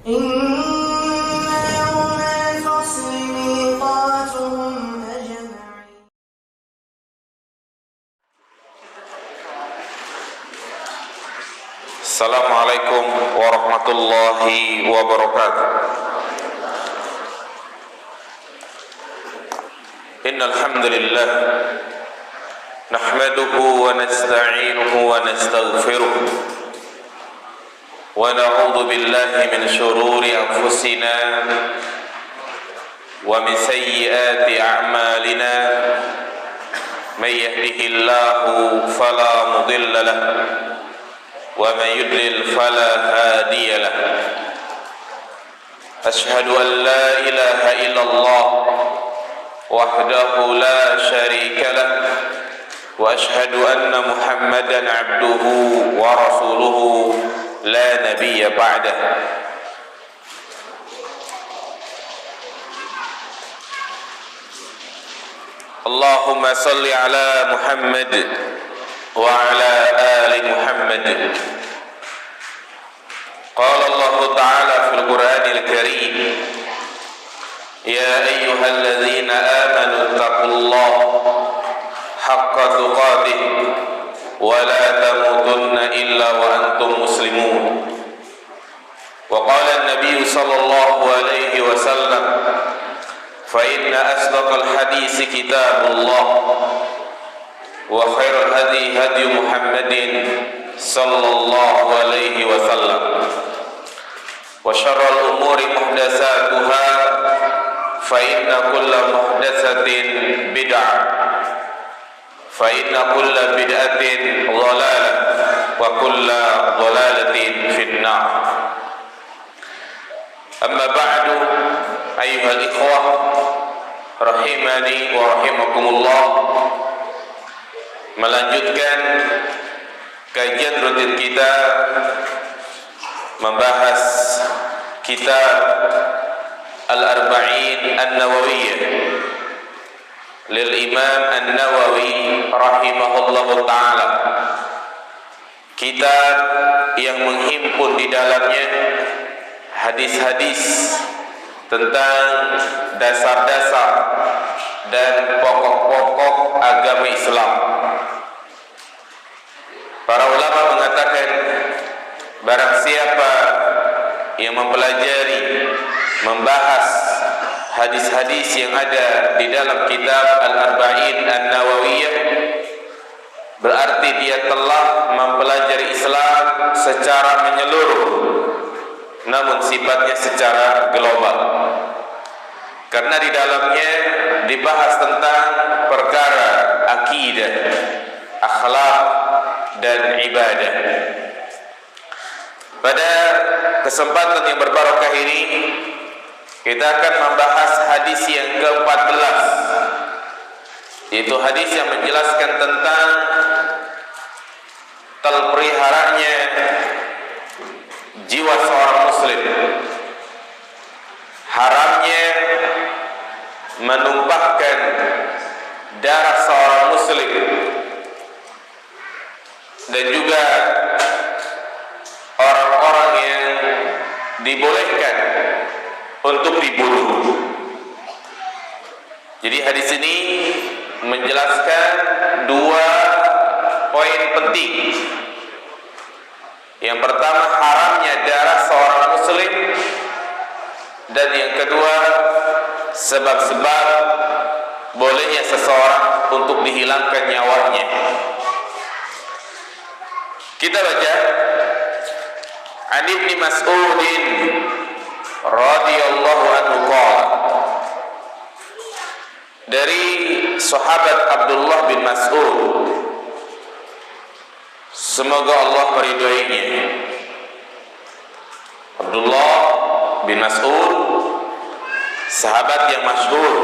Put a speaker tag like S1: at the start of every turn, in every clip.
S1: يوم الفصل ميقاتهم أجمعين.
S2: Assalamualaikum warahmatullahi wabarakatuh. Innal hamdalillah nahmaduhu wa nasta'inuhu wa nastaghfiruh wa na'udzu billahi min shururi anfusina wa min sayyiati a'malina. May yahdihillahu fala mudilla lahu ومن يضلل فلا هادي له. أشهد أن لا إله إلا الله وحده لا شريك له وأشهد أن محمدا عبده ورسوله لا نبي بعده. اللهم صل على محمد وعلى آل محمد. قال الله تعالى في القرآن الكريم: يا أيها الذين آمنوا اتقوا الله حق تقاته ولا تموتن إلا وأنتم مسلمون. وقال النبي صلى الله عليه وسلم: فإن أصدق الحديث كتاب الله وخير الهدي هدي محمد صلى الله عليه وسلم وشر الأمور محدثاتها فإن كل محدثة بدعة فإن كل بدعة ضلالة وكل ضلالة في النار. أما بعد أيها الإخوة rahimani wa rahimakumullah, melanjutkan kajian rutin kita membahas kitab Al-Arba'in An-Nawawiyah lil Imam An-Nawawi rahimahullahu ta'ala, kitab yang menghimpun di dalamnya hadis-hadis tentang dasar-dasar dan pokok-pokok agama Islam. Para ulama mengatakan, barang siapa yang mempelajari, membahas hadis-hadis yang ada di dalam kitab Al-Arba'in An-Nawawiyah, berarti dia telah mempelajari Islam secara menyeluruh, namun sifatnya secara global. Karena di dalamnya dibahas tentang perkara akidah, akhlak, dan ibadah. Pada kesempatan yang berbarokah ini, kita akan membahas hadis yang ke-14, yaitu hadis yang menjelaskan tentang terpeliharanya jiwa seorang muslim, haramnya menumpahkan darah seorang muslim, dan juga orang-orang yang dibolehkan untuk dibunuh. Jadi hadis ini menjelaskan dua poin penting. Yang pertama, haramnya darah seorang muslim, dan yang kedua, sebab-sebab bolehnya seseorang untuk dihilangkan nyawanya. Kita baca, An Ibni Mas'udin radhiyallahu anhu qala, dari sahabat Abdullah bin Mas'ud, semoga Allah meridhoinya. Abdullah bin Mas'ud, sahabat yang masyhur,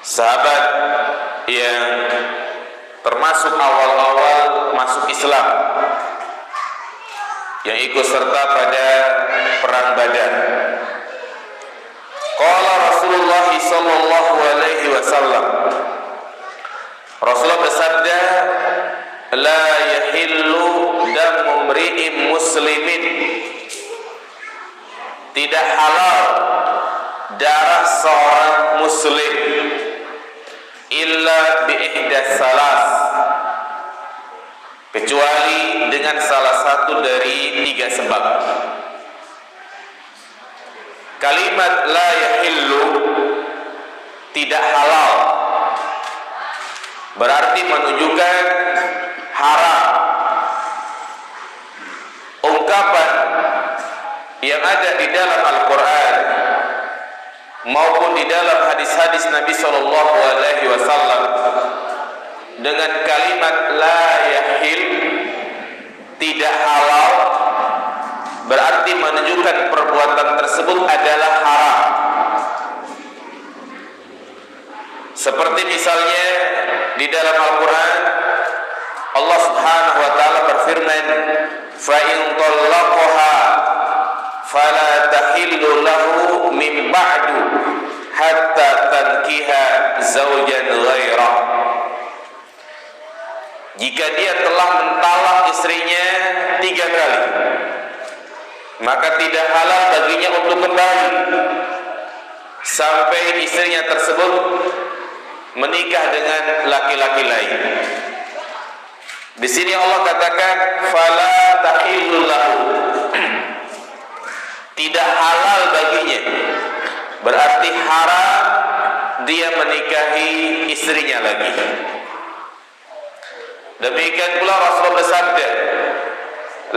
S2: sahabat yang termasuk awal-awal masuk Islam, yang ikut serta pada perang Badar. Qala Rasulullah sallallahu alaihi wasallam, Rasulullah bersabda, la yahillu damu mri'in muslimin tidak halal darah seorang muslim illa bi ihdas salas, kecuali dengan salah satu dari 3 sebab. Kalimat la yahillu, tidak halal, berarti menunjukkan haram. Ungkapan yang ada di dalam Al-Quran maupun di dalam hadis-hadis Nabi SAW dengan kalimat la yahil, tidak halal, berarti menunjukkan perbuatan tersebut adalah haram. Seperti misalnya di dalam Al-Quran Allah Subhanahu wa ta'ala berfirman, fa in talaqaha fala tahillu lahu min ba'du hatta tankiha zawjan ghairah. Jika dia telah mentalak istrinya 3 kali, maka tidak halal baginya untuk kembali sampai istrinya tersebut menikah dengan laki-laki lain. Di sini Allah katakan fala tahillu lahu, tidak halal baginya, berarti haram dia menikahi istrinya lagi. Demikian pula Rasulullah bersabda,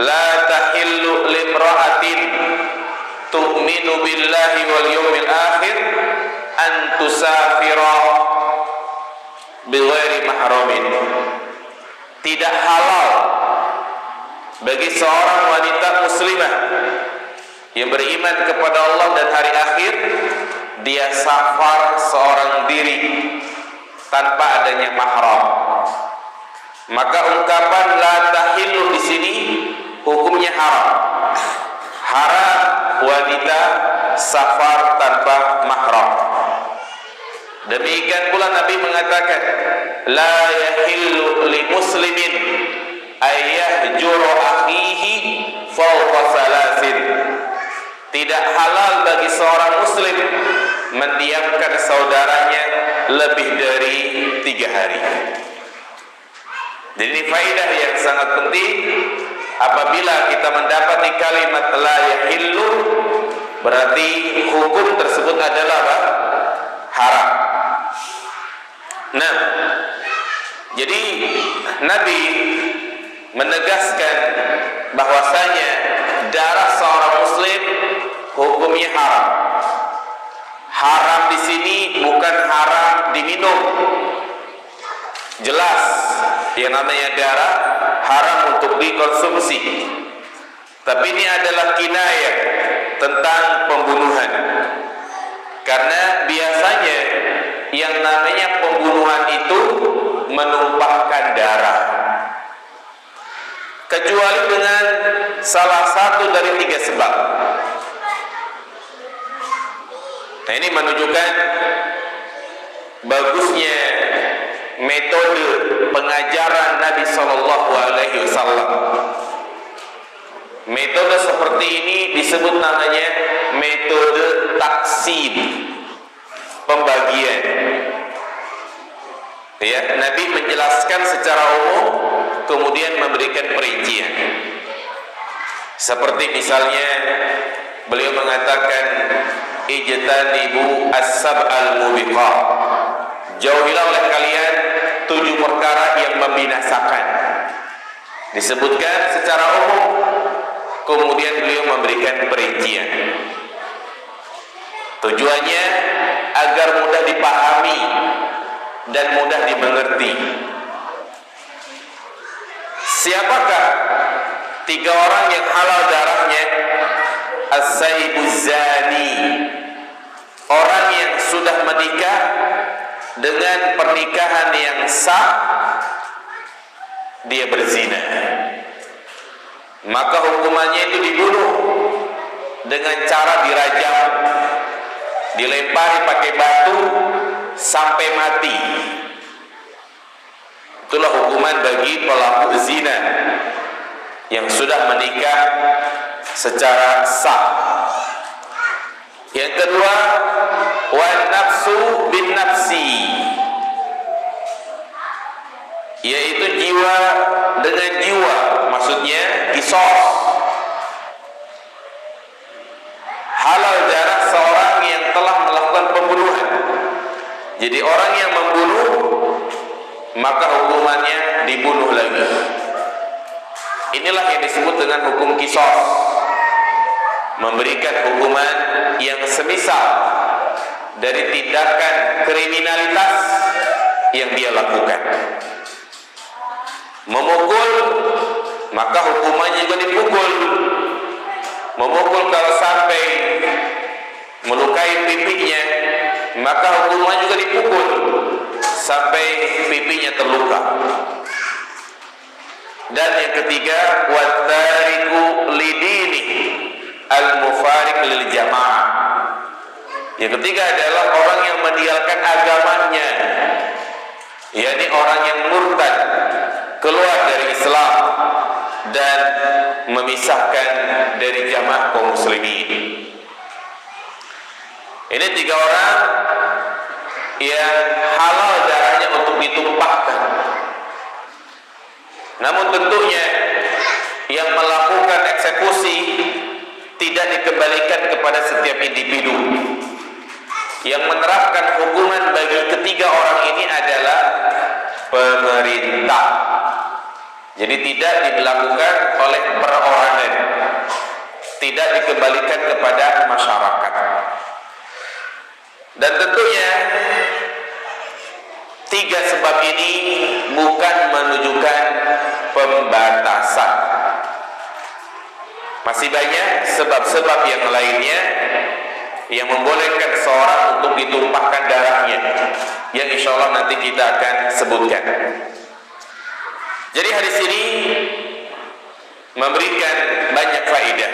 S2: la tahillu limra'atin tu'minu billahi wal yawmil akhir an tusafira bighairi mahramin. Tidak halal bagi seorang wanita muslimah yang beriman kepada Allah dan hari akhir dia safar seorang diri tanpa adanya mahram. Maka ungkapan la tahillu di sini hukumnya haram. Haram wanita safar tanpa mahram. Demikian pula Nabi mengatakan la yahillu li muslimin ayyahjuru akhihi fawqa salasin. Tidak halal bagi seorang muslim mendiamkan saudaranya lebih dari 3 hari. Jadi ini faedah yang sangat penting. Apabila kita mendapati kalimat la yahillu, berarti hukum tersebut adalah apa? Haram. Nah, jadi Nabi menegaskan bahwasanya darah seorang muslim hukumnya haram. Haram di sini bukan haram diminum. Jelas yang namanya darah haram untuk dikonsumsi. Tapi ini adalah kinayah tentang pembunuhan. Karena biasanya yang namanya pembunuhan itu menumpahkan darah, kecuali dengan salah satu dari 3 sebab. Nah, ini menunjukkan bagusnya metode pengajaran Nabi Shallallahu Alaihi Wasallam. Metode seperti ini disebut namanya metode taksim, pembagian. Ya, Nabi menjelaskan secara umum, kemudian memberikan perincian. Seperti misalnya beliau mengatakan ijtanibu as-sab'al mubiqah, jauhilah oleh kalian 7 perkara yang membinasakan. Disebutkan secara umum, kemudian beliau memberikan perincian. Tujuannya agar mudah dipahami dan mudah dimengerti. Siapakah 3 orang yang halal darahnya? As-sayyibuz zani, orang yang sudah menikah dengan pernikahan yang sah, dia berzina, maka hukumannya itu dibunuh dengan cara dirajam, dilempari pakai batu sampai mati. Itulah hukuman bagi pelaku zina yang sudah menikah secara sah. Yang kedua, wan nafsu bin nafsi, yaitu jiwa dengan jiwa, maksudnya kisos. Halal darah seorang yang telah melakukan pembunuhan. Jadi orang yang membunuh, maka hukumannya dibunuh lagi. Inilah yang disebut dengan hukum kisos, memberikan hukuman yang semisal dari tindakan kriminalitas yang dia lakukan. Memukul, maka hukumannya juga dipukul. Memukul kalau sampai melukai pipinya, maka hukumannya juga dipukul sampai pipinya terluka. Dan yang ketiga, wattariku lidini al-mufariq lil jamaah. Yang ketiga adalah orang yang meninggalkan agamanya, yakni orang yang murtad, keluar dari Islam dan memisahkan dari jamaah kaum muslimin. Ini tiga orang yang halal darahnya untuk ditumpahkan. Namun tentunya yang melakukan eksekusi tidak dikembalikan kepada setiap individu. Yang menerapkan hukuman bagi ketiga orang ini adalah pemerintah. Jadi tidak dilakukan oleh perorangan, tidak dikembalikan kepada masyarakat. Dan tentunya tiga sebab ini bukan menunjukkan pembatasan. Masih banyak sebab-sebab yang lainnya yang membolehkan seorang untuk ditumpahkan darahnya, yang insya Allah nanti kita akan sebutkan. Jadi hadis ini memberikan banyak faedah.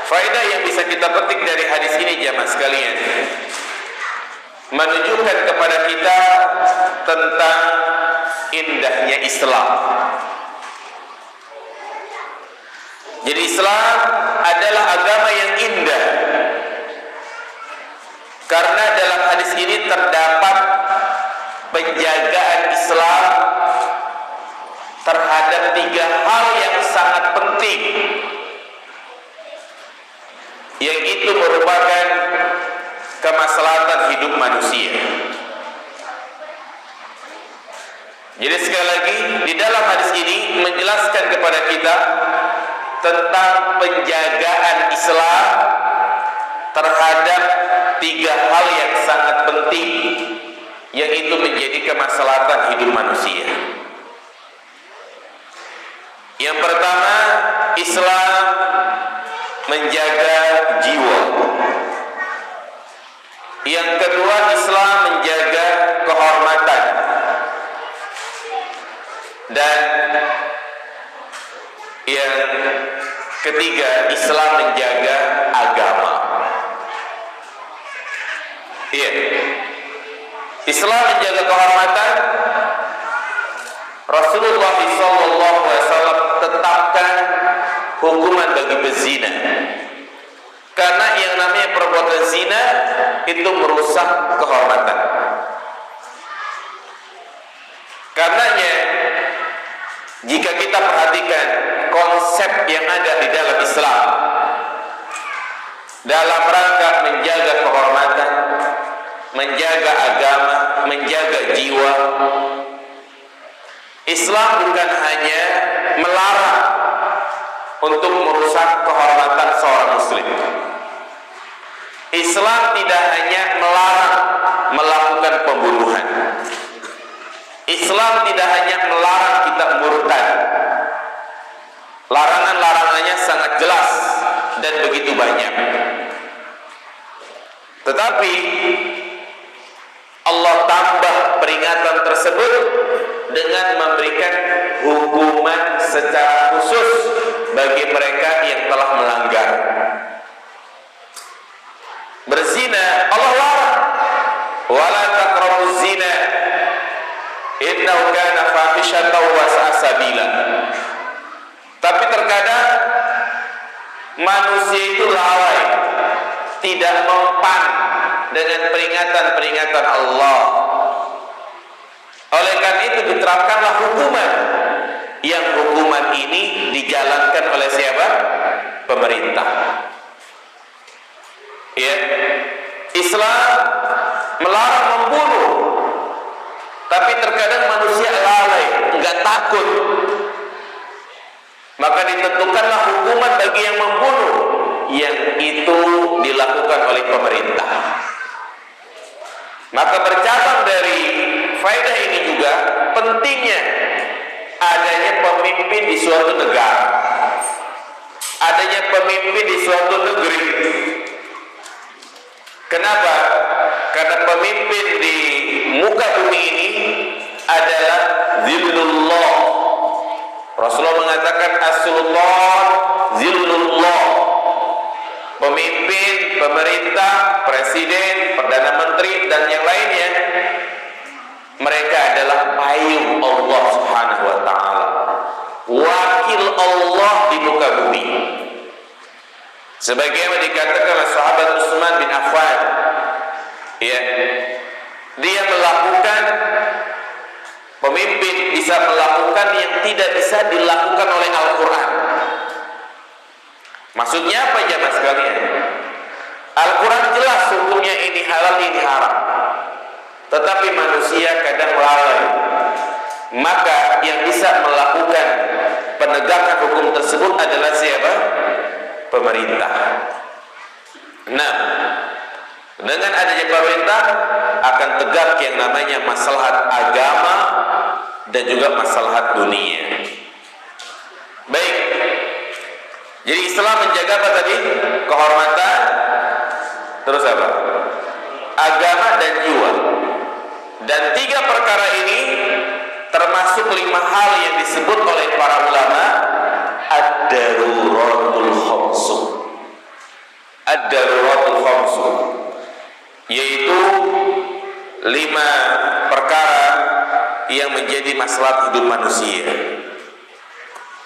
S2: Faedah yang bisa kita petik dari hadis ini, jamaah sekalian, menunjukkan kepada kita tentang indahnya Islam. Jadi Islam adalah agama yang indah, karena dalam hadis ini terdapat penjagaan Islam terhadap tiga hal yang sangat penting, yang itu merupakan kemaslahatan hidup manusia. Jadi sekali lagi, di dalam hadis ini menjelaskan kepada kita tentang penjagaan Islam terhadap tiga hal yang sangat penting, yang itu menjadi kemaslahatan hidup manusia. Yang pertama, Islam menjaga jiwa. Yang kedua, Islam menjaga kehormatan. Dan yang ketiga, Islam menjaga agama. Iya. Islam menjaga kehormatan. Rasulullah SAW tetapkan hukuman bagi pezina, karena yang namanya perbuatan zina itu merusak kehormatan. Karenanya, jika kita perhatikan konsep yang ada di dalam Islam dalam rangka menjaga kehormatan, menjaga agama, menjaga jiwa, Islam bukan hanya melarang untuk merusak kehormatan seorang muslim. Islam tidak hanya melarang melakukan pembunuhan. Islam tidak hanya melarang kita murtad. Larangan-larangannya sangat jelas dan begitu banyak. Tetapi Allah tambah peringatan tersebut dengan memberikan hukuman secara khusus bagi mereka yang telah melanggar. Berzina Allah larang, wala taqrabuz zina innahu kana fahishatan wa sa'a sabila. Tapi terkadang manusia itu lalai, tidak mempan dengan peringatan-peringatan Allah. Oleh karena itu diterapkanlah hukuman, yang hukuman ini dijalankan oleh siapa? Pemerintah. Ya, Islam melarang membunuh, tapi terkadang manusia lalai, enggak takut. Maka ditentukanlah hukuman bagi yang membunuh, yang itu dilakukan oleh pemerintah. Maka bercabang dari faedah ini juga pentingnya adanya pemimpin di suatu negara, adanya pemimpin di suatu negeri. Kenapa? Karena pemimpin di muka bumi ini adalah zillullah. Rasulullah mengatakan as-sultan zillullah. Pemimpin, pemerintah, presiden, perdana menteri dan yang lainnya, mereka adalah payung Allah Subhanahu wa taala, wakil Allah di muka bumi. Sebagaimana dikatakan oleh sahabat Utsman bin Affan, ya, dia melakukan, pemimpin bisa melakukan yang tidak bisa dilakukan oleh Al-Quran. Maksudnya apa jamaah sekalian? Al-Quran jelas hukumnya ini halal, ini haram, tetapi manusia kadang lalai. Maka yang bisa melakukan penegakan hukum tersebut adalah siapa? Pemerintah. Nah, dengan adanya pemerintah akan tegak yang namanya maslahat agama dan juga maslahat dunia. Baik, jadi Islam menjaga apa tadi? Kehormatan, terus apa? Agama dan jiwa. Dan 3 perkara ini termasuk 5 hal yang disebut oleh para ulama ad-daruratul khamsu. Ad-daruratul khamsu, yaitu 5 perkara yang menjadi maslahat hidup manusia.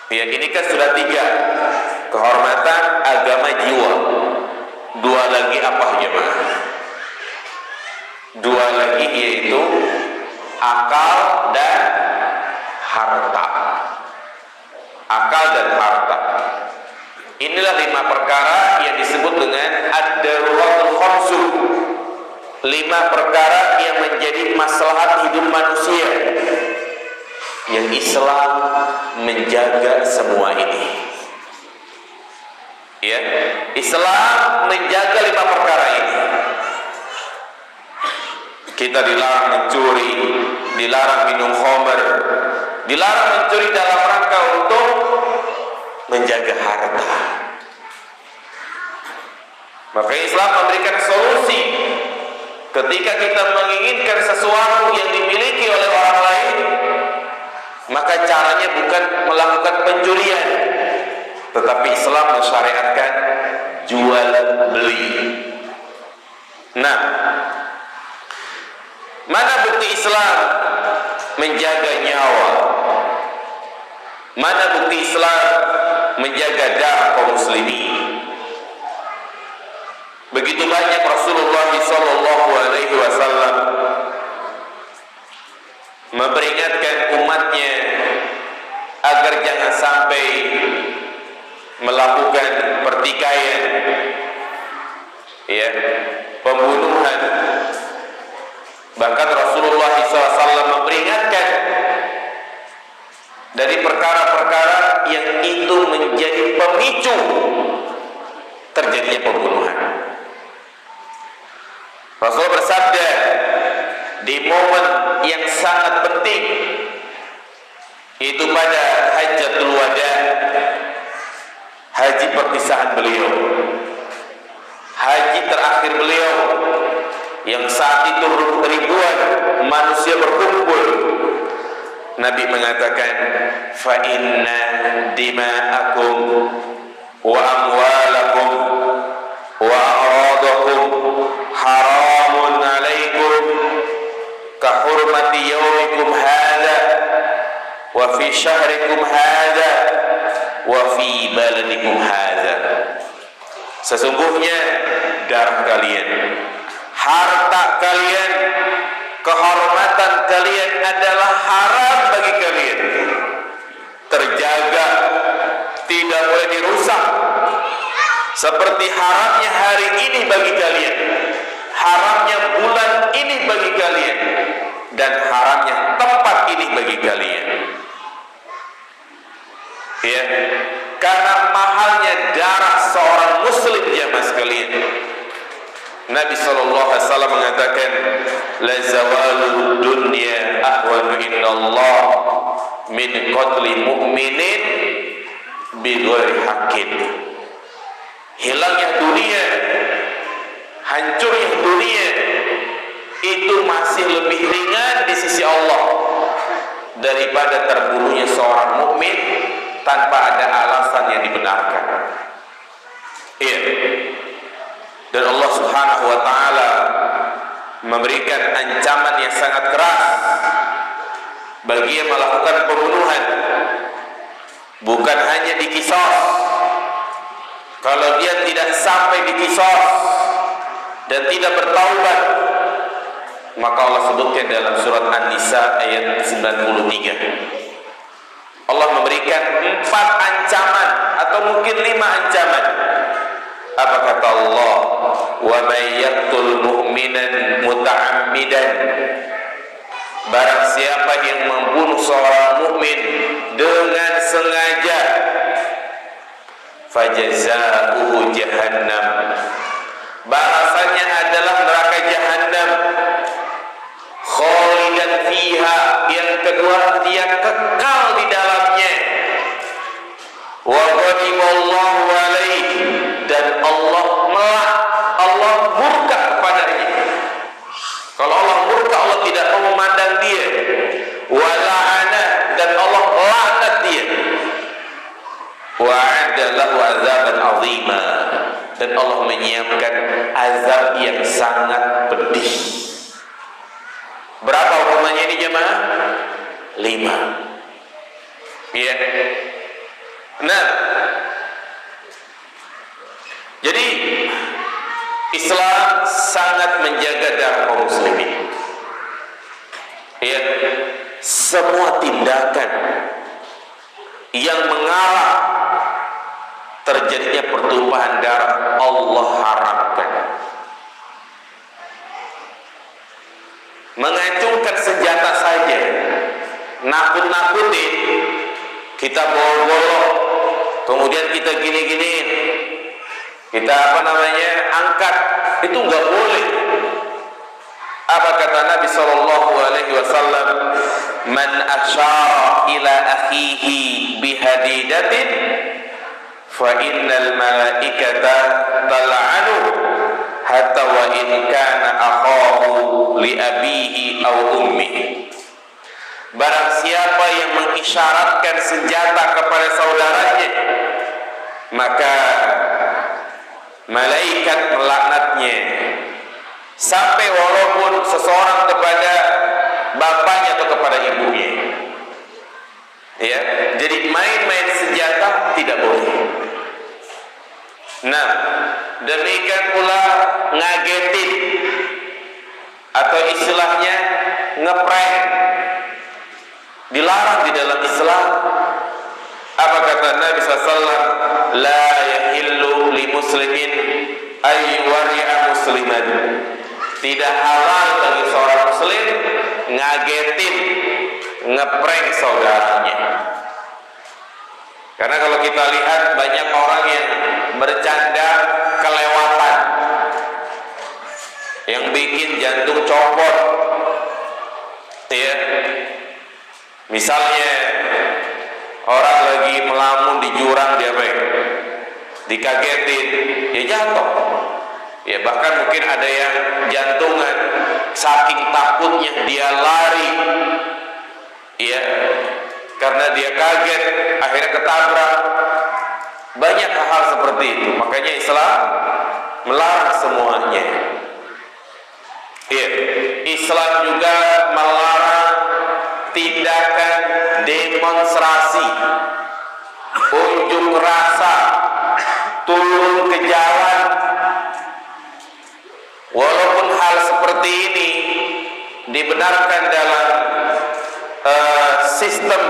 S2: Ya, ini kan sudah 3: kehormatan, agama, jiwa. 2 lagi apa jemaah? 2 lagi yaitu akal dan harta. Akal dan harta. Inilah 5 perkara yang disebut dengan ad-daruratul khamsu. 5 perkara yang menjadi maslahat hidup manusia, yang Islam menjaga semua ini. Ya, Islam menjaga 5 perkara ini. Kita dilarang mencuri, dilarang minum khamr, dilarang mencuri dalam rangka untuk menjaga harta. Maka Islam memberikan solusi. Ketika kita menginginkan sesuatu yang dimiliki oleh orang lain, maka caranya bukan melakukan pencurian, tetapi Islam mensyariatkan jual beli. Nah, mana bukti Islam menjaga nyawa? Mana bukti Islam menjaga darah kaum muslimin? Begitu banyak Rasulullah SAW memperingatkan umatnya agar jangan sampai melakukan pertikaian, ya, pembunuhan. Bahkan Rasulullah SAW memperingatkan dari perkara-perkara yang itu menjadi pemicu terjadinya pembunuhan. Rasul bersabda di momen yang sangat penting, itu pada Hajjatul Wada, haji perpisahan beliau, haji terakhir beliau, yang saat itu ribuan manusia berkumpul. Nabi mengatakan, fa inna dima'akum wa amwalakum wa a'radakum haramun alaikum ka hurmati yaumikum hadha wa fi syahrikum hadha wa fi baladikum hadha. Sesungguhnya darah kalian, harta kalian, kehormatan kalian adalah haram bagi kalian, terjaga, tidak boleh dirusak. Seperti haramnya hari ini bagi kalian, haramnya bulan ini bagi kalian, dan haramnya tempat ini bagi kalian. Ya, karena mahalnya darah seorang muslim jamaah sekalian. Nabi SAW mengatakan, la zawalud dunya ahwanu indallah min qatli mu'minin bighairi haqqin. Hilangnya dunia, hancurnya dunia itu masih lebih ringan di sisi Allah daripada terbunuhnya seorang mukmin tanpa ada alasan yang dibenarkan. Iya. Dan Allah Subhanahu wa taala memberikan ancaman yang sangat keras bagi yang melakukan pembunuhan. Bukan hanya dikisos. Kalau dia tidak sampai dikisos dan tidak bertaubat, maka Allah sebutkan dalam surat An-Nisa ayat 93. Allah memberikan 4 ancaman atau mungkin 5 ancaman. Apa kata Allah? Wa may yaqtul mu'minan muta'ammidan, barang siapa yang membunuh seorang mukmin dengan sengaja, fajazauhu jahannam, balasannya adalah neraka jahannam, khalidan fiha, yang kedua dia kekal di dalamnya, wa ghadiballahu alaihi, dan Allah murka kepadanya. Kalau Allah murka, Allah tidak memandang dia, wa la'ana, dan Allah laknat dia, wa a'adda lahu azaban azima, dan Allah menyiapkan azab yang sangat pedih. Berapa hukumannya ini jemaah? 5. Iya. Nah, jadi Islam sangat menjaga darah kaum muslimin. Ya, semua tindakan yang mengarah terjadinya pertumpahan darah Allah haramkan. Mengacungkan senjata saja, nakut-nakutin, kita bawa-bawa, kemudian kita gini-giniin, kita angkat, itu nggak boleh. Apa kata Nabi SAW? Man asyara ila akhihi bihadidatin fa innal malaikata tal'anu hatta wa in kana akhahu li abihi aw ummihi. Barang siapa yang mengisyaratkan senjata kepada saudaranya, maka malaikat melaknatnya, sampai walaupun seseorang kepada bapaknya atau kepada ibunya. Ya, jadi main-main senjata tidak boleh. Nah, demikian pula ngagetin atau istilahnya ngeprank, dilarang di dalam Islam. Apa kata Nabi SAW? La yahillu li muslimin ay wari'a musliman. Tidak halal bagi seorang muslim ngagetin, ngeprank saudaranya. Karena kalau kita lihat banyak orang yang bercanda kelewatan, yang bikin jantung copot. Ya, misalnya orang lagi melamun di jurang, dia dikagetin, ya jatuh. Ya, bahkan mungkin ada yang jantungan, saking takutnya dia lari, ya, karena dia kaget, akhirnya ketabrak. Banyak hal seperti itu. Makanya Islam melarang semuanya. Ya, Islam juga melarang tindakan demonstrasi, unjuk rasa, turun ke jalan dibenarkan dalam sistem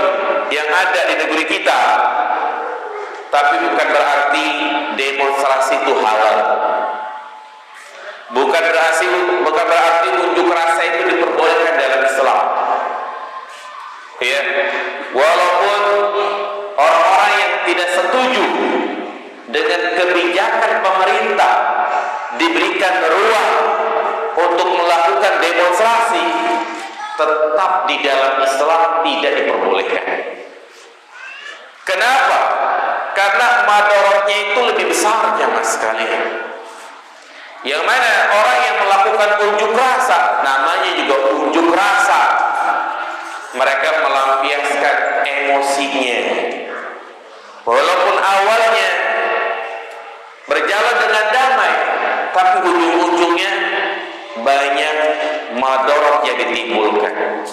S2: yang ada di negeri kita, tapi bukan berarti demonstrasi itu halal. Bukan berarti unjuk rasa itu diperbolehkan dalam Islam. Ya, walaupun orang-orang yang tidak setuju dengan kebijakan pemerintah diberikan ruang untuk melakukan demonstrasi, tetap di dalam Islam tidak diperbolehkan. Kenapa? Karena madorotnya itu lebih besar, jamaah sekalian. Yang mana orang yang melakukan unjuk rasa, namanya juga unjuk rasa, mereka melampiaskan emosinya. Walaupun awalnya berjalan dengan damai, tapi ujung-ujungnya banyak madorot yang ditimbulkan.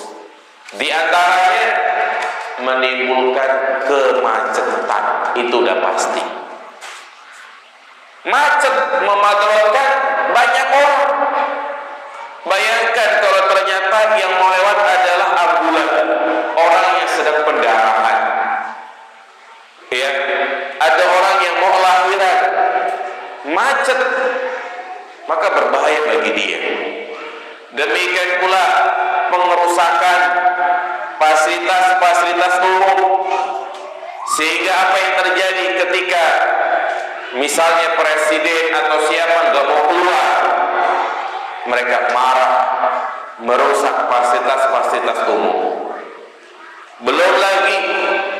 S2: Di antaranya menimbulkan kemacetan, itu udah pasti. Macet memadorotkan banyak orang. Bayangkan kalau ternyata yang mau lewat adalah ambulan, orang yang sedang pendarahan. Ya, ada orang yang mau lahiran, macet, maka berbahaya bagi dia. Demikian pula pengerusakan fasilitas-fasilitas umum, sehingga apa yang terjadi ketika misalnya presiden atau siapa nggak mau keluar, mereka marah, merusak fasilitas-fasilitas umum. Belum lagi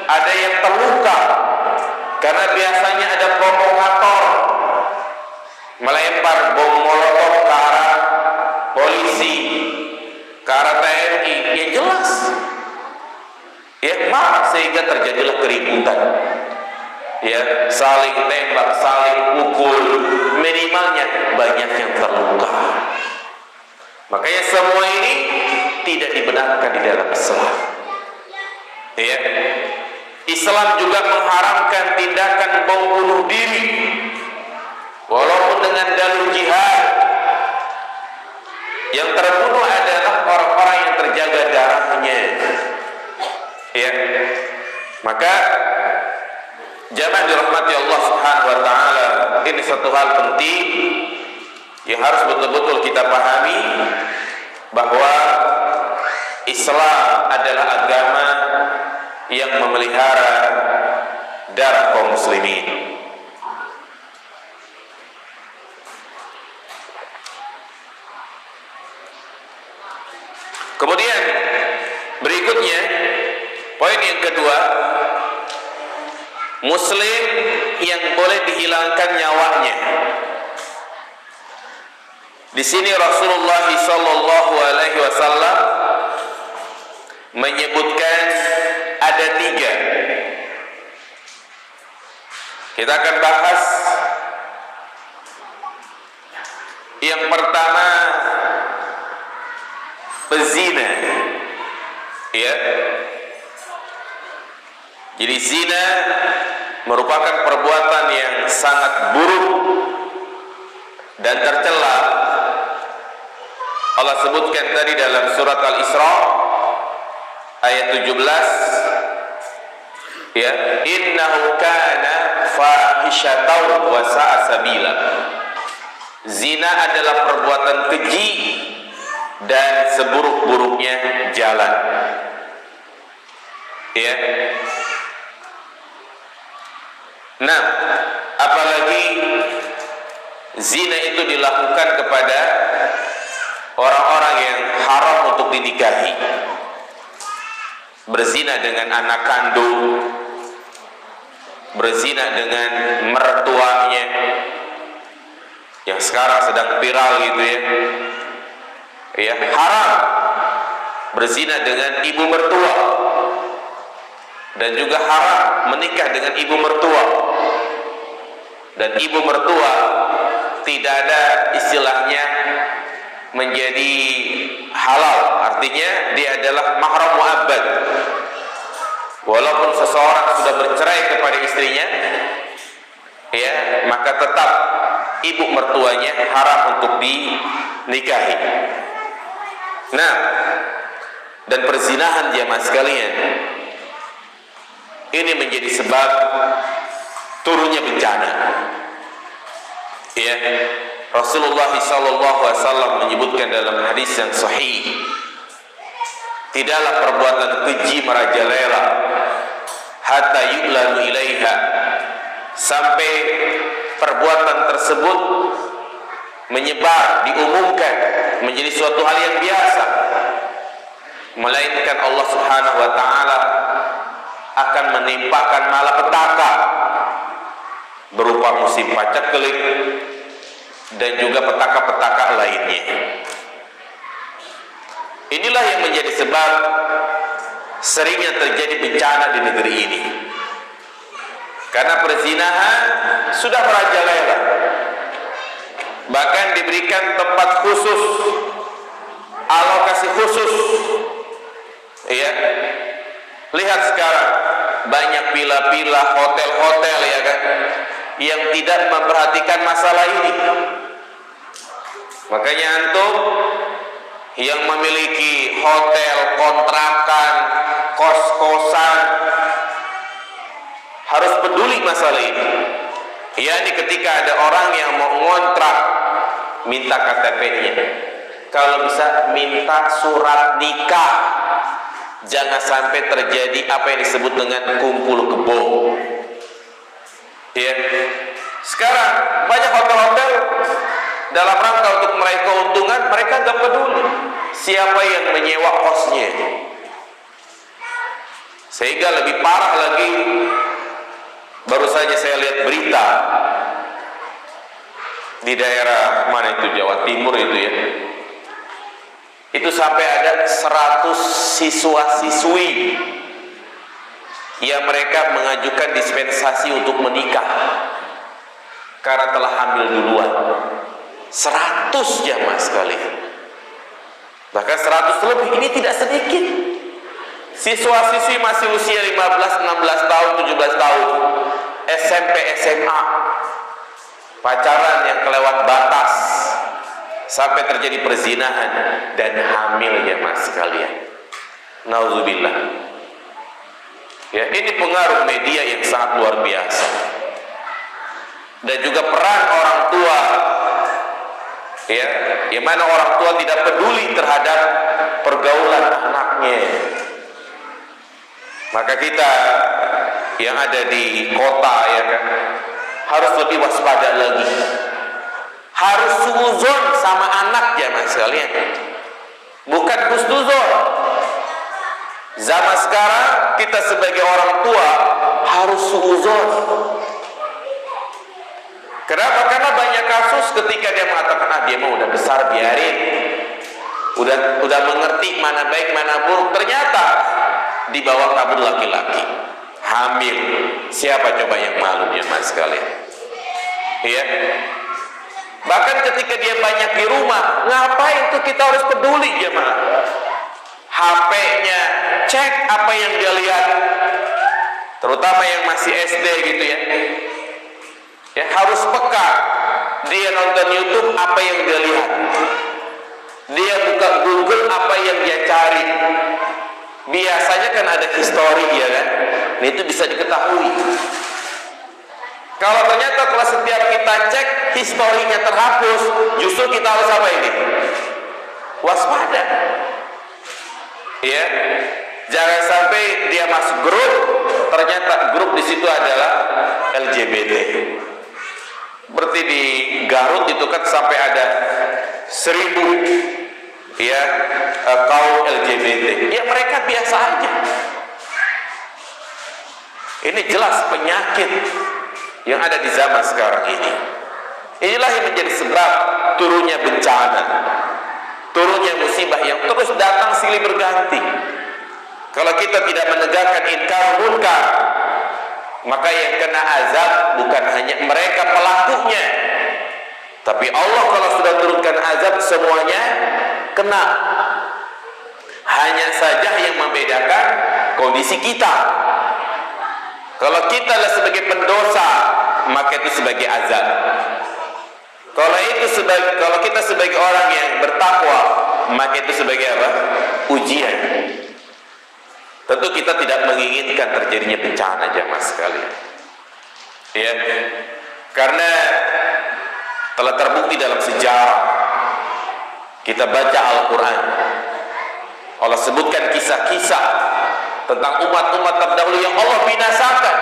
S2: ada yang terluka karena biasanya ada provokator melempar bom molotov ke arah polisi, ke arah TNI. Ya jelas, ya marah sehingga terjadilah keributan. Ya, saling tembak, saling pukul, minimalnya banyak yang terluka. Makanya semua ini tidak dibenarkan di dalam Islam. Ya, Islam juga mengharamkan tindakan bom bunuh diri, walaupun dengan dalil jihad. Yang terbunuh adalah orang-orang yang terjaga darahnya. Ya, maka jamaah dirahmati Allah Subhanahu wa taala, ini satu hal penting yang harus betul-betul kita pahami, bahwa Islam adalah agama yang memelihara darah kaum muslimin. Kemudian berikutnya, poin yang kedua, Muslim yang boleh dihilangkan nyawanya. Di sini Rasulullah SAW menyebutkan ada 3. Kita akan bahas yang pertama, pezina. Ya. Jadi zina merupakan perbuatan yang sangat buruk dan tercela. Allah sebutkan tadi dalam surat Al-Isra ayat 17, ya, innahu kana fahishatan wa sa'a sabila. Zina adalah perbuatan keji dan seburuk-buruknya jalan. Ya. Nah, apalagi zina itu dilakukan kepada orang-orang yang haram untuk dinikahi. Berzina dengan anak kandung, berzina dengan mertuanya, yang sekarang sedang viral gitu ya. Ya, haram berzina dengan ibu mertua, dan juga haram menikah dengan ibu mertua. Dan ibu mertua tidak ada istilahnya menjadi halal, artinya dia adalah mahram mu'abbad. Walaupun seseorang sudah bercerai kepada istrinya, ya, maka tetap ibu mertuanya haram untuk dinikahi. Nah, dan perzinahan jemaah sekalian, ini menjadi sebab turunnya bencana. Ya, Rasulullah SAW menyebutkan dalam hadis yang sahih, tidaklah perbuatan keji merajalela hatta yu'lanu ilaiha, sampai perbuatan tersebut menyebar, diumumkan menjadi suatu hal yang biasa, melainkan Allah Subhanahu wa taala akan menimpakan malapetaka berupa musim paceklik dan juga petaka-petaka lainnya. Inilah yang menjadi sebab seringnya terjadi bencana di negeri ini, karena perzinahan sudah merajalela, bahkan diberikan tempat khusus, alokasi khusus. Ya, lihat sekarang banyak villa-villa, hotel-hotel, ya kan, yang tidak memperhatikan masalah ini. Makanya antum yang memiliki hotel, kontrakan, kos-kosan harus peduli masalah ini. Yani ketika ada orang yang mau ngontrak, minta KTP-nya, kalau bisa minta surat nikah. Jangan sampai terjadi apa yang disebut dengan kumpul kebo. Ya, sekarang banyak hotel-hotel dalam rangka untuk meraih keuntungan, mereka gak peduli siapa yang menyewa kosnya. Sehingga lebih parah lagi, baru saja saya lihat berita di daerah mana itu, Jawa Timur itu ya, itu sampai ada 100 siswa-siswi yang mereka mengajukan dispensasi untuk menikah karena telah hamil duluan. 100 jamaah sekalian, bahkan 100 lebih. Ini tidak sedikit. Siswa-siswi masih usia 15, 16 tahun, 17 tahun, SMP, SMA, pacaran yang kelewat batas sampai terjadi perzinahan dan hamil jamaah sekalian. Nauzubillah. Ya, ini pengaruh media yang sangat luar biasa, dan juga peran orang tua. Ya, yang mana orang tua tidak peduli terhadap pergaulan anaknya. Maka kita yang ada di kota, ya kan, harus lebih waspada lagi. Harus suuzon sama anak jamaah sekalian, bukan husnuzon. Zaman sekarang kita sebagai orang tua harus suuzon. Kenapa? Karena banyak kasus ketika dia mengatakan, dia mau udah besar, biarin, udah mengerti mana baik mana buruk, ternyata dibawa kabur laki-laki, hamil. Siapa coba yang malu jemaah sekalian? Iya. Bahkan ketika dia banyak di rumah, ngapain tuh kita harus peduli jemaah? HP-nya, cek apa yang dia lihat, terutama yang masih SD gitu ya. Ya, harus peka. Dia nonton YouTube, apa yang dia lihat. Dia buka Google, apa yang dia cari. Biasanya kan ada history, ya kan? Nah, itu bisa diketahui. Kalau ternyata kalau setiap kita cek historinya terhapus, justru kita harus apa ini? Waspada. Ya, jangan sampai dia masuk grup, ternyata grup di situ adalah LGBT. Seperti di Garut itu kan sampai ada 1000 ya kaum LGBT. Ya mereka biasa aja. Ini jelas penyakit yang ada di zaman sekarang ini. Inilah yang menjadi sebab turunnya bencana, turunnya musibah yang terus datang silih berganti. Kalau kita tidak menegakkan inkar munkar, maka yang kena azab bukan hanya mereka pelakunya, tapi Allah kalau sudah turunkan azab semuanya kena. Hanya saja yang membedakan kondisi kita. Kalau kita adalah sebagai pendosa, maka itu sebagai azab. Kalau kita sebagai orang yang bertakwa, maka itu sebagai apa? Ujian. Tentu kita tidak menginginkan terjadinya bencana, jamaah sekalian. Ya, karena telah terbukti dalam sejarah, kita baca Al-Quran, Allah sebutkan kisah-kisah tentang umat-umat terdahulu yang Allah binasakan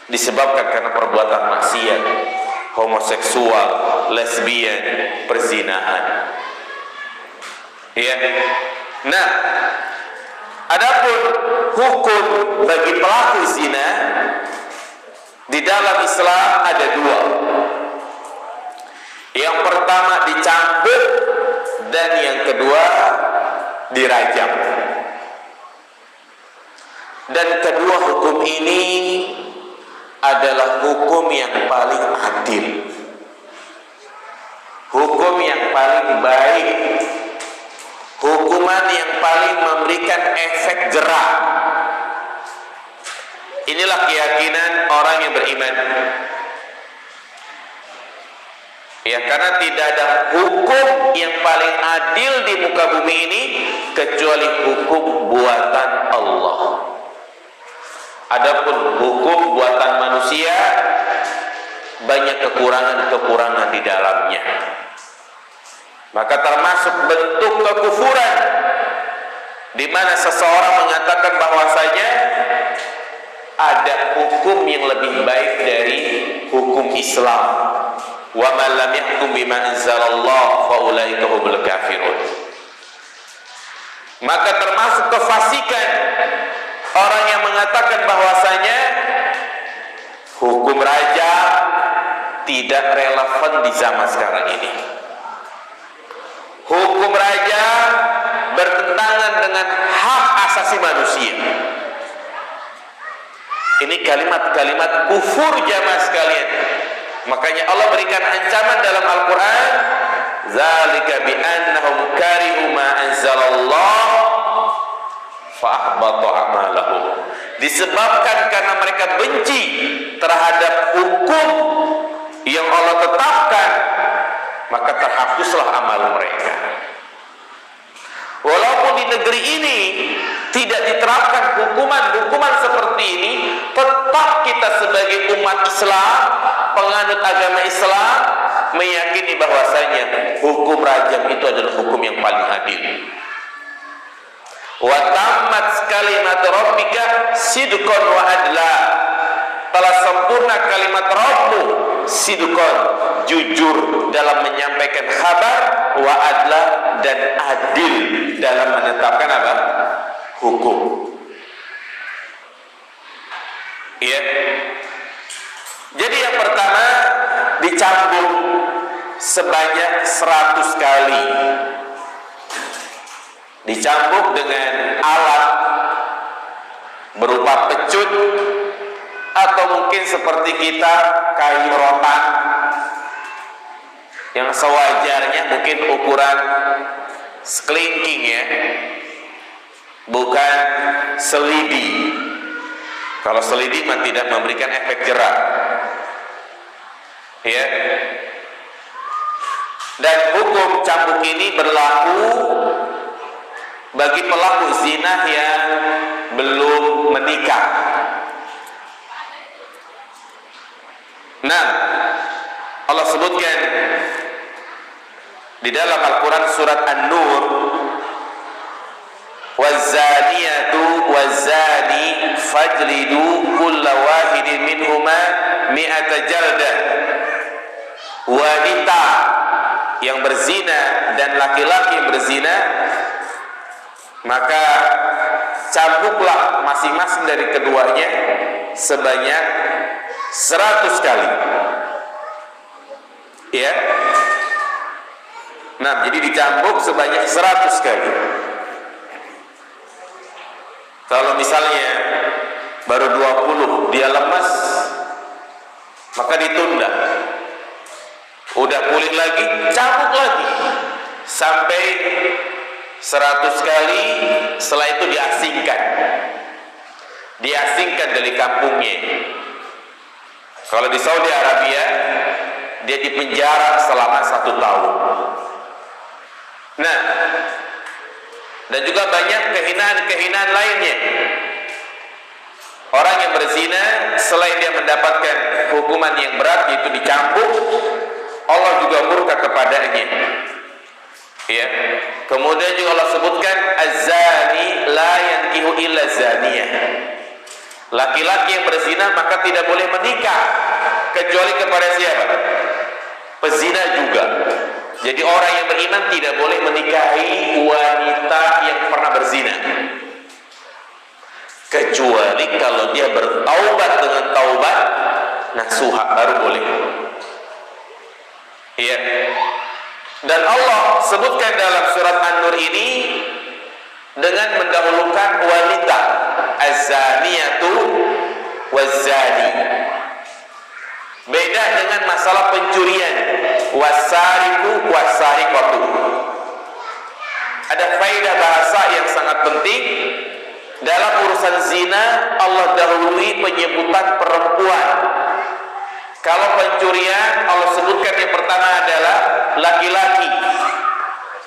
S2: disebabkan karena perbuatan maksiat, homoseksual, lesbian, perzinahan. Ya. Nah, adapun hukum bagi pelaku zina di dalam Islam ada dua. Yang pertama dicambuk dan yang kedua dirajam. Dan kedua hukum ini adalah hukum yang paling adil, hukum yang paling baik, hukuman yang paling memberikan efek jerak. Inilah keyakinan orang yang beriman. Ya, karena tidak ada hukum yang paling adil di muka bumi ini kecuali hukum buatan Allah. Adapun hukum buatan manusia banyak kekurangan-kekurangan di dalamnya. Maka termasuk bentuk kekufuran di mana seseorang mengatakan bahwasanya ada hukum yang lebih baik dari hukum Islam. Wa man lam yahkum bima anzalallah fa ulaika humul kafirun. Maka termasuk kefasikan orang yang mengatakan bahwasanya hukum raja tidak relevan di zaman sekarang ini. Hukum raja bertentangan dengan hak asasi manusia. Ini kalimat-kalimat kufur, jamaah sekalian. Makanya Allah berikan ancaman dalam Al-Quran, zalika bi annahum karihu ma anzalallah fa ahbata a'malahum. Disebabkan karena mereka benci terhadap hukum yang Allah tetapkan, maka terhapuslah amal mereka. Walaupun di negeri ini tidak diterapkan hukuman-hukuman seperti ini, tetap kita sebagai umat Islam, penganut agama Islam, meyakini bahwasanya hukum rajam itu adalah hukum yang paling adil. Wa tammat kalimat rabbika sidqan wa adla. Telah sempurna kalimat Rabbmu sidqan, jujur dalam menyampaikan kabar, wa adla, dan adil dalam menetapkan apa? Hukum. Ya. Jadi yang pertama dicambuk sebanyak 100 kali. Dicambuk dengan alat berupa pecut atau mungkin seperti kita kayu rotan yang sewajarnya, mungkin ukuran sekelingking ya, bukan selidi. Kalau selidi mah tidak memberikan efek jerak, ya. Dan hukum cambuk ini berlaku bagi pelaku zina yang belum menikah. Nah, Allah sebutkan di dalam Al-Quran surat An-Nur, wazaniyatu wazani fajlidu kulla wahidin minhuma mi'ata jaldah. Wanita yang berzina dan laki-laki yang berzina, maka cambuklah masing-masing dari keduanya sebanyak 100 kali. Ya. Nah, jadi dicambuk sebanyak 100 kali. Kalau misalnya baru 20 dia lemas, maka ditunda. Udah pulih lagi, cambuk lagi sampai 100 kali. Setelah itu diasingkan dari kampungnya. Kalau di Saudi Arabia, dia dipenjara selama 1 tahun. Nah, dan juga banyak kehinaan-kehinaan lainnya. Orang yang berzina selain dia mendapatkan hukuman yang berat yaitu dicambuk, Allah juga murka kepadanya. Ya. Kemudian juga Allah sebutkan az-zani la yankihu illa zaniyah. Laki-laki yang berzina maka tidak boleh menikah kecuali kepada siapa? Pezina juga. Jadi orang yang beriman tidak boleh menikahi wanita yang pernah berzina, kecuali kalau dia bertaubat dengan taubat nasuha, baru boleh. Iya. Dan Allah sebutkan dalam surat An-Nur ini dengan mendahulukan wanita, az-zaniyatu waz-zani. Beda dengan masalah pencurian, wasariku wasariqatu. Ada faedah bahasa yang sangat penting. Dalam urusan zina Allah dahului penyebutan perempuan. Kalau pencurian Allah sebutkan yang pertama adalah laki-laki.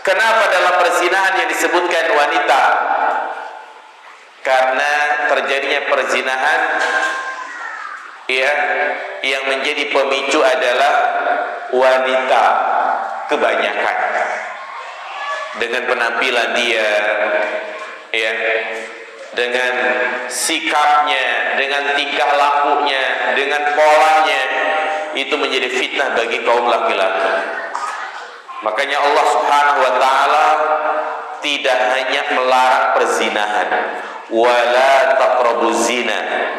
S2: Kenapa dalam perzinahan yang disebutkan wanita? Karena terjadinya perzinahan ya, yang menjadi pemicu adalah wanita kebanyakan. Dengan penampilan dia ya, dengan sikapnya, dengan tingkah lakunya, dengan polanya, itu menjadi fitnah bagi kaum laki-laki. Makanya Allah Subhanahu wa taala tidak hanya melarang perzinahan, wala taqrabuz zina.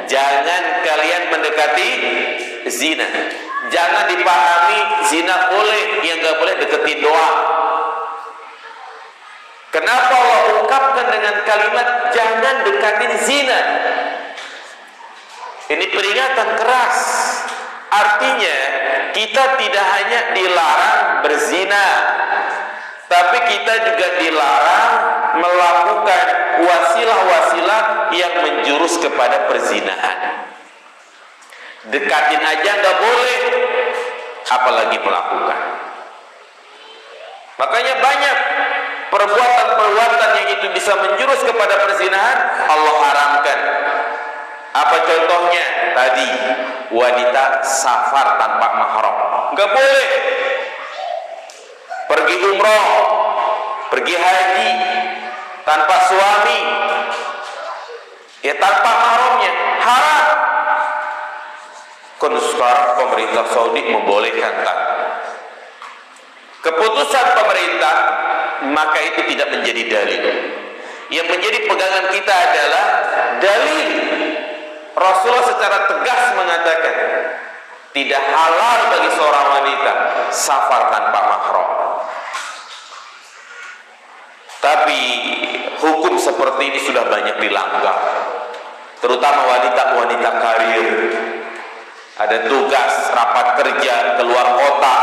S2: Jangan kalian mendekati zina. Jangan dipahami zina boleh, yang enggak boleh deketin doang. Kenapa Allah ungkapkan dengan kalimat jangan dekatin zina? Ini peringatan keras. Artinya kita tidak hanya dilarang berzina, tapi kita juga dilarang melakukan wasilah-wasilah yang menjurus kepada perzinahan. Dekatin aja nggak boleh, apalagi melakukan. Makanya banyak perbuatan-perbuatan yang itu bisa menjurus kepada perzinahan Allah haramkan. Apa contohnya? Tadi wanita safar tanpa mahram, nggak boleh. Pergi umroh, pergi haji tanpa suami, ya tanpa mahramnya, haram. Kan sekarang pemerintah Saudi membolehkan tak? Keputusan pemerintah, maka itu tidak menjadi dalil. Yang menjadi pegangan kita adalah dalil. Rasulullah secara tegas mengatakan tidak halal bagi seorang wanita safar tanpa mahram. Tapi hukum seperti ini sudah banyak dilanggar, terutama wanita-wanita karir. Ada tugas rapat kerja keluar kota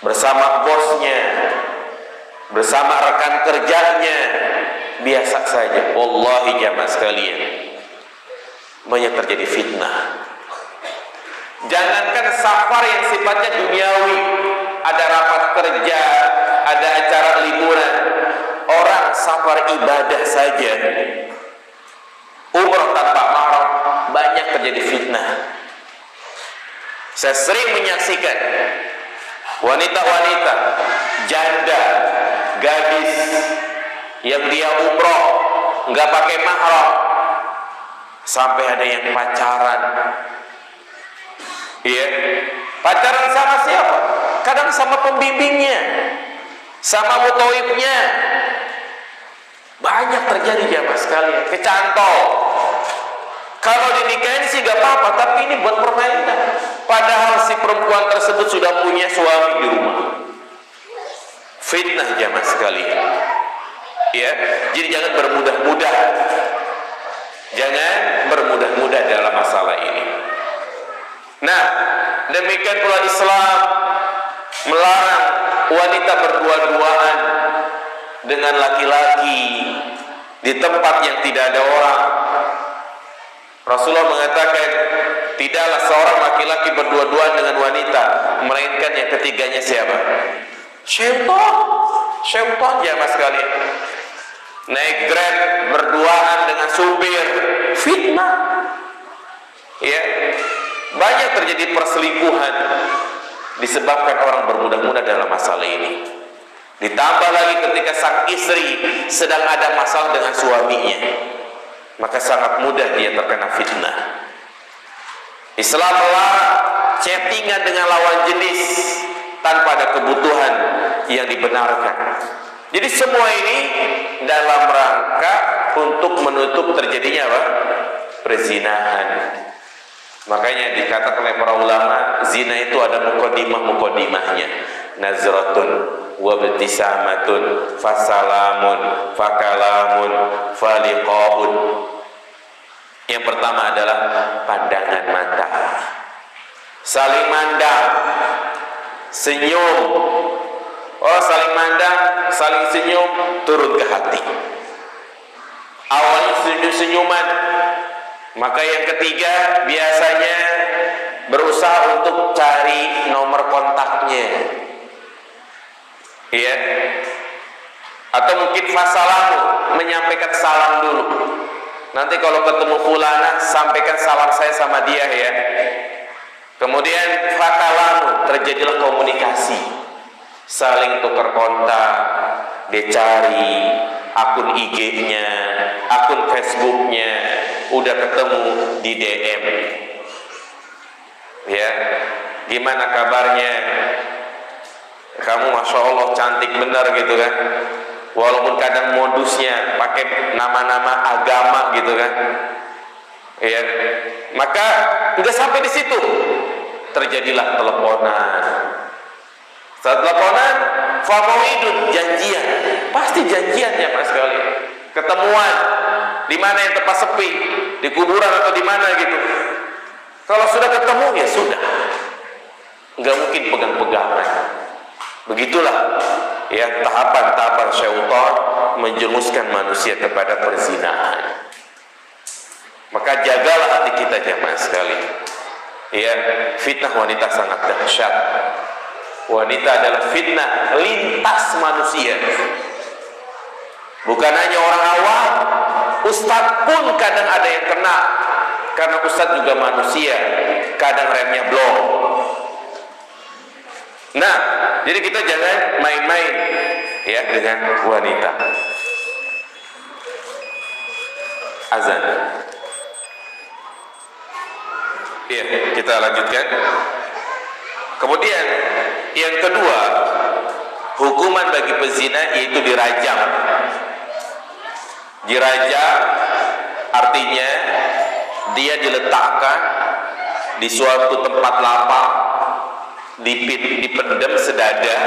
S2: bersama bosnya, bersama rekan kerjanya, biasa saja. Wallahi jamaah sekalian, banyak terjadi fitnah. Jangankan safar yang sifatnya duniawi, ada rapat kerja, ada acara liburan, orang safar ibadah saja, umrah tanpa mahram, banyak terjadi fitnah. Saya sering menyaksikan wanita-wanita janda, gadis yang dia umroh nggak pakai mahram, sampai ada yang pacaran. Iya, pacaran sama siapa? Kadang sama pembimbingnya, sama mutawifnya. Banyak terjadi jamaah sekalian, kecantol. Kalau dinikahin sih gak apa-apa, tapi ini buat permainan. Padahal si perempuan tersebut sudah punya suami di rumah. Fitnah jamaah sekalian. Ya, jadi jangan bermudah-mudah. Jangan bermudah-mudah dalam masalah ini. Nah, demikian pula Islam melarang wanita berdua-duaan dengan laki-laki di tempat yang tidak ada orang. Rasulullah mengatakan tidaklah seorang laki-laki berdua-duaan dengan wanita, melainkan yang ketiganya siapa? Syaitan jamaah sekalian. Naik Grab berduaan dengan supir, fitnah. Ya, banyak terjadi perselingkuhan disebabkan orang bermudah-mudah dalam masalah ini. Ditambah lagi ketika sang istri sedang ada masalah dengan suaminya, maka sangat mudah dia terkena fitnah. Islam melarang chattingan dengan lawan jenis tanpa ada kebutuhan yang dibenarkan. Jadi semua ini dalam rangka untuk menutup terjadinya apa? Perzinahan. Makanya dikatakan oleh para ulama, zina itu ada muqaddimahnya. Nazratun wa ibtisamatun fasalamun fakalamun faliqaun. Yang pertama adalah pandangan mata, saling mandang, senyum. Oh, saling mandang, saling senyum, turun ke hati. Awalnya senyum-senyuman. Maka yang ketiga biasanya berusaha untuk cari nomor kontaknya. Iya. Atau mungkin fasalamu, menyampaikan salam dulu. Nanti kalau ketemu fulana, sampaikan salam saya sama dia ya. Kemudian fakalamu, terjadilah komunikasi, saling tukar kontak, dia cari akun IG-nya, akun Facebook-nya, udah ketemu di DM. Ya, gimana kabarnya? Kamu masya Allah cantik benar gitu kan? Walaupun kadang modusnya pakai nama-nama agama gitu kan? Ya, maka nggak sampai di situ, terjadilah teleponan. Saat teleponan, famauidun, janjian, pasti janjian ya mas sekali, ketemuan di mana yang tepat sepi, di kuburan atau di mana gitu. Kalau sudah ketemu ya sudah, nggak mungkin pegang-pegangan. Begitulah ya tahapan-tahapan syaitan menjerumuskan manusia kepada perzinahan. Maka jagalah hati kita jamaah sekalian. Ya, fitnah wanita sangat dahsyat. Wanita adalah fitnah lintas manusia. Bukan hanya orang awam, ustadz pun kadang ada yang kena. Karena ustadz juga manusia, kadang remnya blong. Nah, jadi kita jangan main-main ya dengan wanita. Azan. Iya, kita lanjutkan. Kemudian yang kedua, hukuman bagi pezina yaitu dirajam. Dirajam artinya dia diletakkan di suatu tempat lapang, dipendam sedada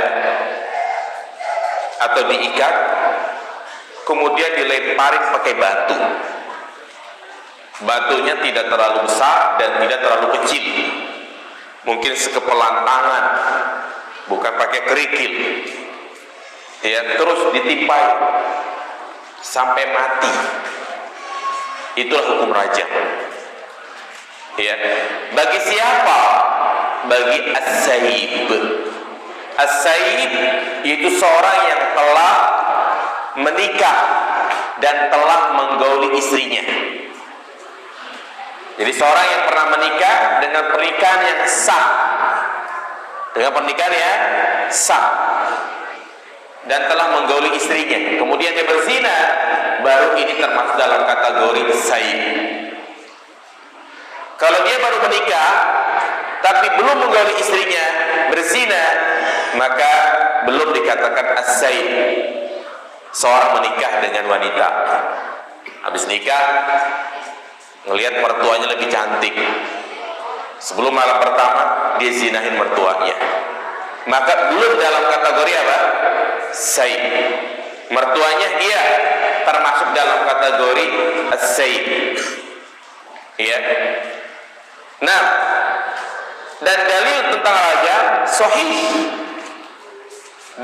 S2: atau diikat, kemudian dilemparin pakai batu. Batunya tidak terlalu besar dan tidak terlalu kecil, mungkin sekepelan tangan, bukan pakai kerikil. Ya, terus ditipai sampai mati. Itulah hukum rajam. Ya, bagi siapa? Bagi as-sayyib. As-sayyib yaitu seorang yang telah menikah dan telah menggauli istrinya. Jadi seorang yang pernah menikah dengan pernikahan yang sah, dengan pernikahan yang sah, dan telah menggauli istrinya, kemudian dia berzina, baru ini termasuk dalam kategori sayyib. Kalau dia baru menikah tapi belum menggauli istrinya, berzina, maka belum dikatakan as-sayyib. Seorang menikah dengan wanita, habis nikah ngelihat mertuanya lebih cantik, sebelum malam pertama dia zinahin mertuanya, maka belum dalam kategori apa? Sayyib. Mertuanya iya termasuk dalam kategori as-sayyib. Iya. Nah, dan dalil tentang rajam sahih.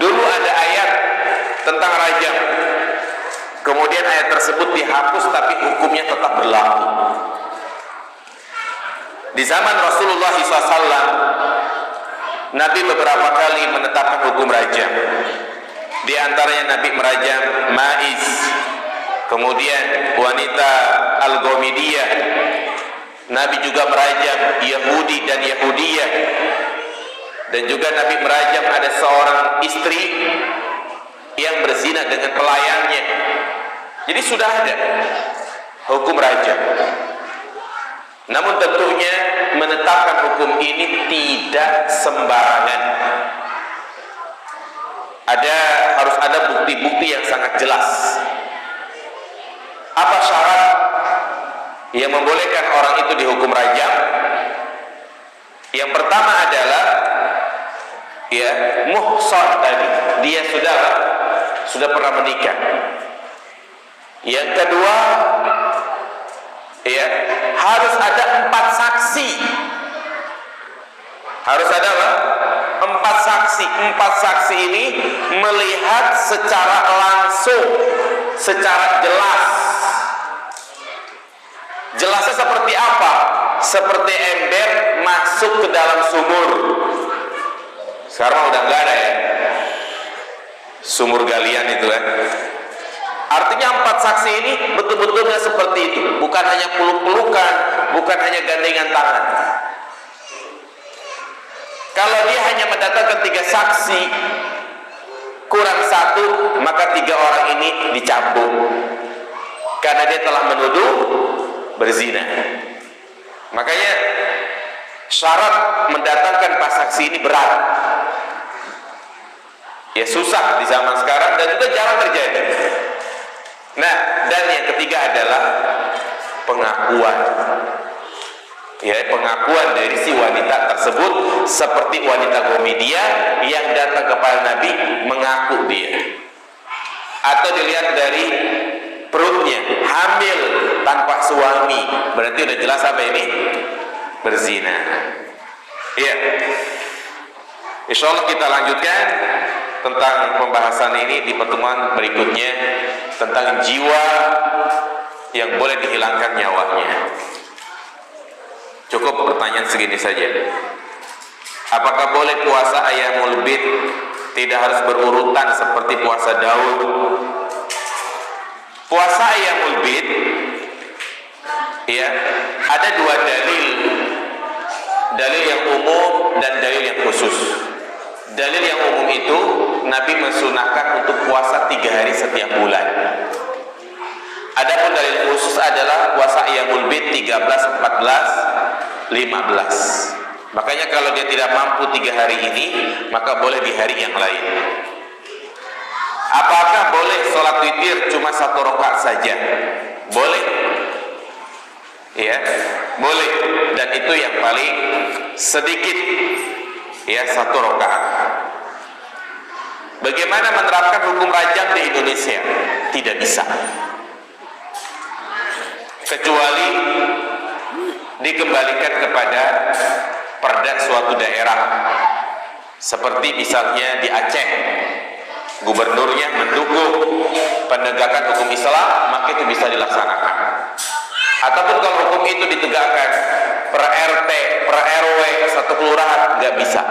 S2: Dulu ada ayat tentang rajam, kemudian ayat tersebut dihapus tapi hukumnya tetap berlaku. Di zaman Rasulullah SAW Nabi beberapa kali menetapkan hukum rajam. Di antaranya Nabi merajam Ma'iz, kemudian wanita Al-Ghamidiyah. Nabi juga merajam Yahudi dan Yahudiyah. Dan juga Nabi merajam ada seorang istri yang berzina dengan pelayannya. Jadi sudah ada hukum rajam. Namun tentunya menetapkan hukum ini tidak sembarangan. Harus ada bukti-bukti yang sangat jelas. Apa syarat yang membolehkan orang itu dihukum rajam? Yang pertama adalah muhsan tadi, dia sudah pernah menikah. Yang kedua, harus ada 4 saksi. Harus ada apa? 4 saksi. 4 saksi ini melihat secara langsung, secara jelas. Jelasnya seperti apa? Seperti ember masuk ke dalam sumur. Sekarang udah nggak ada ya sumur galian itu kan. Artinya 4 saksi ini betul-betul nggak seperti itu. Bukan hanya peluk-pelukan, bukan hanya gandengan tangan. Kalau dia hanya mendatangkan 3 saksi kurang 1, maka 3 orang ini dicambuk karena dia telah menuduh berzina. Makanya syarat mendatangkan 4 saksi ini berat. Ya susah di zaman sekarang dan juga jarang terjadi. Nah, dan yang ketiga adalah pengakuan. Pengakuan dari si wanita tersebut, seperti wanita Ghamidiyah yang datang kepada Nabi mengaku dia. Atau dilihat dari perutnya, hamil tanpa suami, berarti udah jelas apa ini? Berzina. Iya. Insyaallah kita lanjutkan tentang pembahasan ini di pertemuan berikutnya, tentang jiwa yang boleh dihilangkan nyawanya. Cukup pertanyaan segini saja. Apakah boleh puasa Ayyamul Bid tidak harus berurutan seperti puasa Daud? Puasa Ayyamul Bid ada 2 dalil. Dalil yang umum dan dalil yang khusus. Dalil yang umum itu Nabi mensunahkan untuk puasa 3 hari setiap bulan. Adapun dalil khusus adalah puasa Ayyamul Bid 13, 14, 15. Makanya kalau dia tidak mampu 3 hari ini, maka boleh di hari yang lain. Apakah boleh sholat witir cuma 1 rakaat saja? Boleh. Boleh. Dan itu yang paling sedikit. 1 rakaat. Bagaimana menerapkan hukum rajam di Indonesia? Tidak bisa. Kecuali dikembalikan kepada perda suatu daerah. Seperti misalnya di Aceh, gubernurnya mendukung penegakan hukum Islam, maka itu bisa dilaksanakan. Ataupun kalau hukum itu ditegakkan per RT, per RW, satu kelurahan, nggak bisa.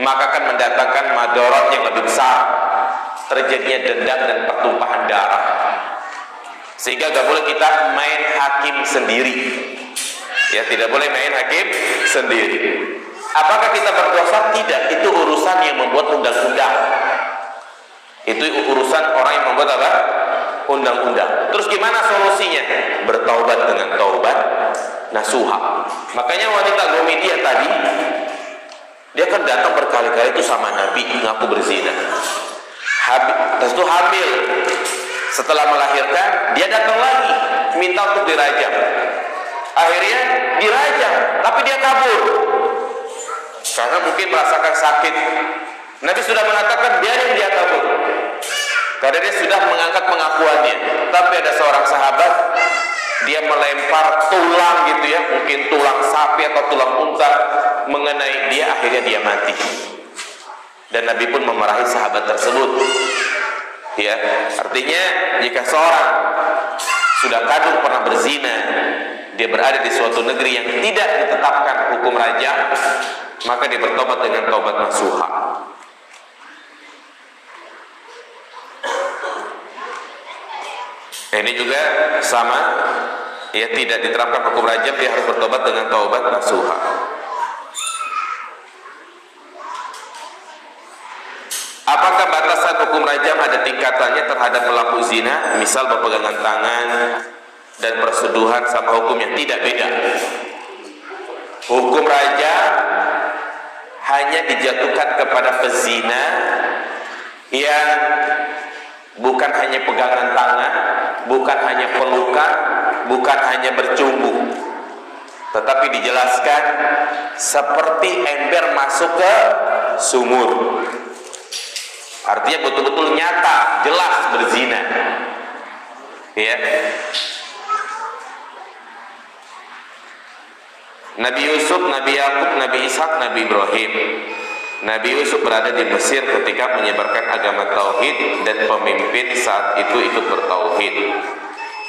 S2: Maka akan mendatangkan madorot yang lebih besar, terjadinya dendam dan pertumpahan darah. Sehingga nggak boleh kita main hakim sendiri. Tidak boleh main hakim sendiri. Apakah kita berdosa? Tidak. Itu urusan yang membuat undang-undang. Itu urusan orang yang membuat apa? Undang-undang. Terus gimana solusinya? Bertaubat dengan taubat nasuha. Makanya wanita Ghamidiyah tadi, dia kan datang berkali-kali itu sama Nabi ngaku berzina. Terus itu hamil. Setelah melahirkan, dia datang lagi minta untuk dirajam. Akhirnya dirajam, tapi dia kabur karena mungkin merasakan sakit. Nabi sudah mengatakan biarin dia kabur karena dia sudah mengangkat pengakuannya. Tapi ada seorang sahabat, dia melempar tulang mungkin tulang sapi atau tulang unta mengenai dia, akhirnya dia mati. Dan Nabi pun memarahi sahabat tersebut. Artinya jika seorang sudah kadung pernah berzina, dia berada di suatu negeri yang tidak ditetapkan hukum rajam, maka dia bertobat dengan taubat nasuha. Ini juga sama, ya, tidak diterapkan hukum rajam, dia harus bertobat dengan taubat nasuha. Apakah batasan hukum rajam ada tingkatannya terhadap pelaku zina? Misal berpegangan tangan dan persetubuhan sama hukumnya? Tidak, beda. Hukum rajam hanya dijatuhkan kepada pezina yang bukan hanya pegangan tangan, bukan hanya pelukan, bukan hanya bercumbu, tetapi dijelaskan seperti ember masuk ke sumur. Artinya betul-betul nyata, jelas berzina. Ya. Nabi Yusuf, Nabi Yakub, Nabi Ishak, Nabi Ibrahim. Nabi Yusuf berada di Mesir ketika menyebarkan agama tauhid dan pemimpin saat itu ikut bertauhid.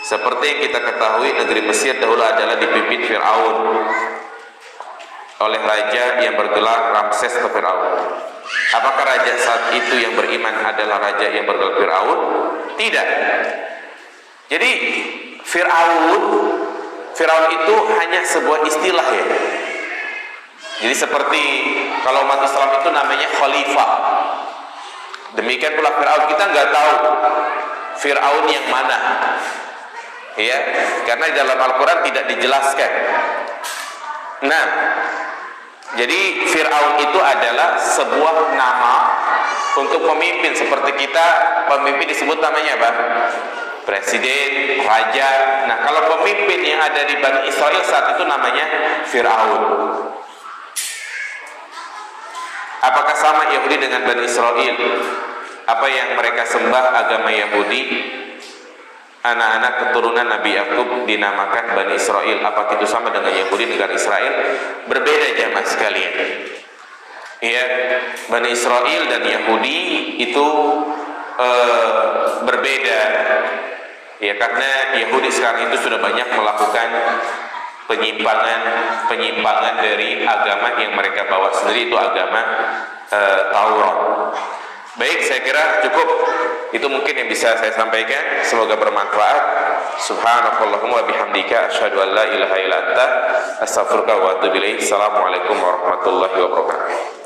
S2: Seperti yang kita ketahui, negeri Mesir dahulu adalah dipimpin Fir'aun oleh raja yang bergelar Ramses atau Fir'aun. Apakah raja saat itu yang beriman adalah raja yang bergelar Fir'aun? Tidak. Jadi Fir'aun itu hanya sebuah istilah, ya. Jadi seperti kalau umat Islam itu namanya khalifah, demikian pula Fir'aun. Kita nggak tahu Fir'aun yang mana, ya, karena di dalam Al-Quran tidak dijelaskan. Nah, jadi Fir'aun itu adalah sebuah nama untuk pemimpin. Seperti kita, pemimpin disebut namanya apa? Presiden, raja. Nah, kalau pemimpin yang ada di Bani Israel saat itu namanya Fir'aun. Apakah sama Yahudi dengan Bani Israel? Apa yang mereka sembah agama Yahudi? Anak-anak keturunan Nabi Yakub dinamakan Bani Israel. Apakah itu sama dengan Yahudi negara Israel? Berbeda jamaah sekalian. Ya, Bani Israel dan Yahudi itu berbeda. Ya, karena Yahudi sekarang itu sudah banyak melakukan penyimpangan dari agama yang mereka bawa sendiri, itu agama Taurat. Baik, saya kira cukup. Itu mungkin yang bisa saya sampaikan. Semoga bermanfaat. Subhanakallahumma wa bihamdika asyhadu an la ilaha illa anta astaghfiruka wa atubu ilaik. Assalamualaikum warahmatullahi wabarakatuh.